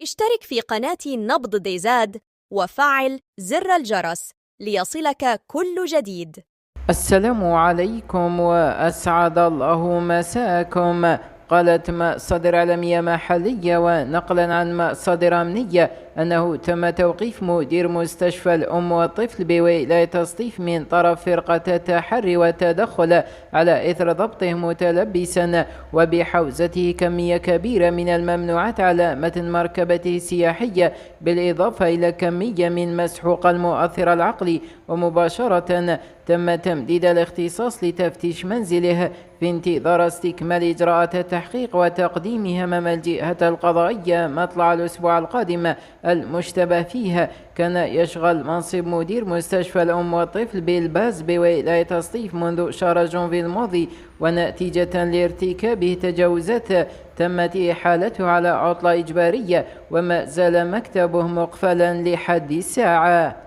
اشترك في قناة نبض ديزاد وفعل زر الجرس ليصلك كل جديد. السلام عليكم وأسعد الله مساكم. قالت مصادر علمية محلية ونقلا عن مصادر أمنية أنه تم توقيف مدير مستشفى الأم والطفل بولاية سطيف من طرف فرقة التحري والتدخل على إثر ضبطه متلبسا وبحوزته كمية كبيرة من الممنوعات على متن مركبته السياحية، بالإضافة إلى كمية من مسحوق المؤثر العقلي. ومباشرة تم تمديد الاختصاص لتفتيش منزله في انتظار استكمال إجراءات التحقيق وتقديمها أمام الجهة القضائية مطلع الأسبوع القادم. المشتبه فيها كان يشغل منصب مدير مستشفى الأم والطفل بالباز بولاية سطيف منذ شهر جونفي الماضي، ونتيجة لارتكابه تجاوزات تمت إحالته على عطلة إجبارية، وما زال مكتبه مقفلا لحد الساعة.